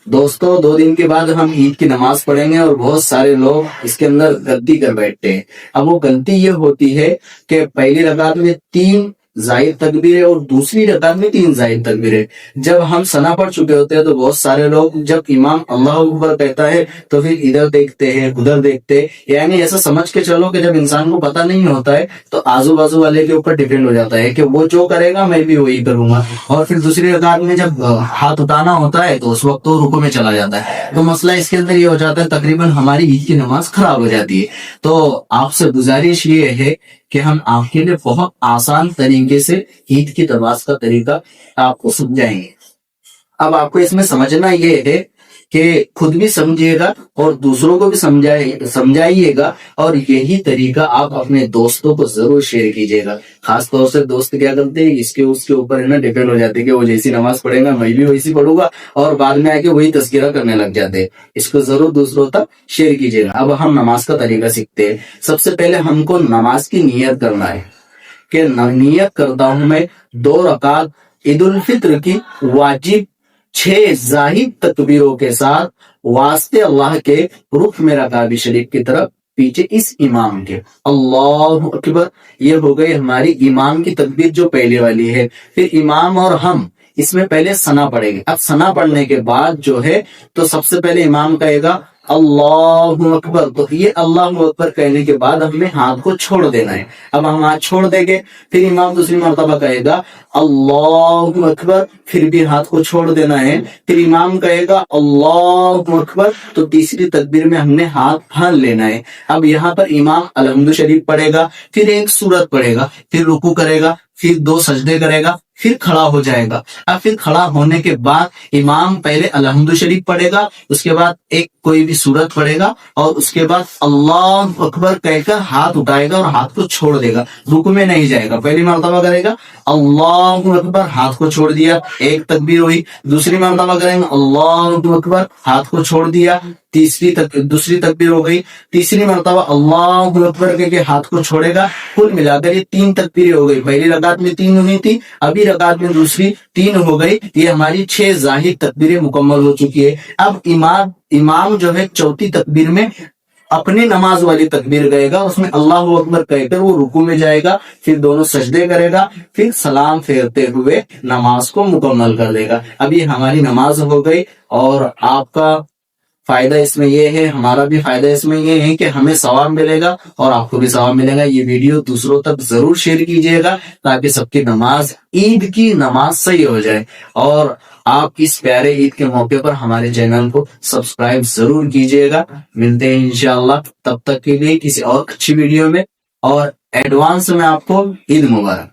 دوستوں 2 دن کے بعد ہم عید کی نماز پڑھیں گے اور بہت سارے لوگ اس کے اندر غلطی کر بیٹھتے ہیں۔ اب وہ غلطی یہ ہوتی ہے کہ پہلی رکعت میں 3 زائد تکبیریں اور دوسری رکعت میں 3 زائد تکبیریں۔ جب ہم ثنا پڑھ چکے ہوتے ہیں تو بہت سارے لوگ جب امام اللہ اکبر کہتا ہے تو پھر ادھر دیکھتے ہیں ادھر دیکھتے ہیں، یعنی ایسا سمجھ کے چلو کہ جب انسان کو پتہ نہیں ہوتا ہے تو آزو بازو والے کے اوپر ڈیپینڈ ہو جاتا ہے کہ وہ جو کرے گا میں بھی وہی کروں گا، اور پھر دوسری رکعت میں جب ہاتھ اٹھانا ہوتا ہے تو اس وقت تو رکوع میں چلا جاتا ہے۔ تو مسئلہ اس کے اندر یہ ہو جاتا ہے تقریباً ہماری عید کی نماز خراب ہو جاتی ہے۔ تو آپ سے گزارش یہ ہے کہ ہم آپ کے لیے بہت آسان طریقے سے عید کی نماز کا طریقہ آپ کو سمجھائیں گے۔ اب آپ کو اس میں سمجھنا یہ ہے کہ خود بھی سمجھیے گا اور دوسروں کو بھی سمجھائیے گا، اور یہی طریقہ آپ اپنے دوستوں کو ضرور شیئر کیجیے گا۔ خاص طور سے دوست کیا کرتے ہیں اس کے اوپر ہے نا ڈیپینڈ ہو جاتے ہیں کہ وہ جیسی نماز پڑھے گا میں بھی ویسی پڑھوں گا، اور بعد میں آ کے وہی تذکرہ کرنے لگ جاتے ہیں۔ اس کو ضرور دوسروں تک شیئر کیجیے گا۔ اب ہم نماز کا طریقہ سیکھتے ہیں۔ سب سے پہلے ہم کو نماز کی نیت کرنا ہے کہ نیت کرتا ہوں میں 2 رکعت عید الفطر کی واجب 6 زاہد تکبیروں کے ساتھ واسطے اللہ کے رخ میرا کعبہ شریف کی طرف پیچھے اس امام کے اللہ اکبر۔ یہ ہو گئی ہماری امام کی تکبیر جو پہلے والی ہے۔ پھر امام اور ہم اس میں پہلے ثنا پڑھیں گے۔ اب ثنا پڑھنے کے بعد جو ہے تو سب سے پہلے امام کہے گا اللہ اکبر، تو یہ اللہ اکبر کہنے کے بعد ہمیں ہاتھ کو چھوڑ دینا ہے۔ اب ہم ہاتھ چھوڑ دیں گے، پھر امام دوسری مرتبہ کہے گا اللہ اکبر، پھر بھی ہاتھ کو چھوڑ دینا ہے۔ پھر امام کہے گا اللہ اکبر، تو تیسری تکبیر میں ہم نے ہاتھ تھام لینا ہے۔ اب یہاں پر امام الحمد شریف پڑھے گا، پھر ایک سورت پڑھے گا، پھر رکوع کرے گا، پھر 2 سجدے کرے گا، پھر کھڑا ہو جائے گا۔ اب پھر کھڑا ہونے کے بعد امام پہلے الحمد شریف پڑھے گا، اس کے بعد ایک کوئی بھی سورت پڑھے گا، اور اس کے بعد اللہ اکبر کہہ کر ہاتھ اٹھائے گا اور ہاتھ کو چھوڑ دے گا، رکوع میں نہیں جائے گا۔ پہلی مرتبہ کرے گا اللہ اکبر، ہاتھ کو چھوڑ دیا، ایک تکبیر ہوئی۔ دوسری مرتبہ کریں گے اللہ اکبر، ہاتھ کو چھوڑ دیا، دوسری تکبیر ہو گئی۔ تیسری مرتبہ اللہ اکبر کہہ کے ہاتھ کو چھوڑے گا۔ کل ملا کر یہ 3 تکبیریں ہو گئی۔ پہلی رکعت میں 3 ہوئی تھی، ابھی رکعت میں دوسری 3 ہو گئی۔ یہ ہماری 6 زاہد تکبیریں مکمل ہو چکی ہے۔ اب امام جو ہے چوتھی تکبیر میں اپنی نماز والی تکبیر کہے گا، اس میں اللہ اکبر کہہ کر وہ رکوع میں جائے گا، پھر دونوں سجدے کرے گا، پھر سلام پھیرتے ہوئے نماز کو مکمل کر دے گا۔ اب یہ ہماری نماز ہو گئی، اور آپ کا فائدہ اس میں یہ ہے، ہمارا بھی فائدہ اس میں یہ ہے کہ ہمیں ثواب ملے گا اور آپ کو بھی ثواب ملے گا۔ یہ ویڈیو دوسروں تک ضرور شیئر کیجیے گا تاکہ سب کی نماز، عید کی نماز صحیح ہو جائے، اور آپ اس پیارے عید کے موقع پر ہمارے چینل کو سبسکرائب ضرور کیجیے گا۔ ملتے ہیں انشاءاللہ، تب تک کے لیے کسی اور اچھی ویڈیو میں، اور ایڈوانس میں آپ کو عید مبارک۔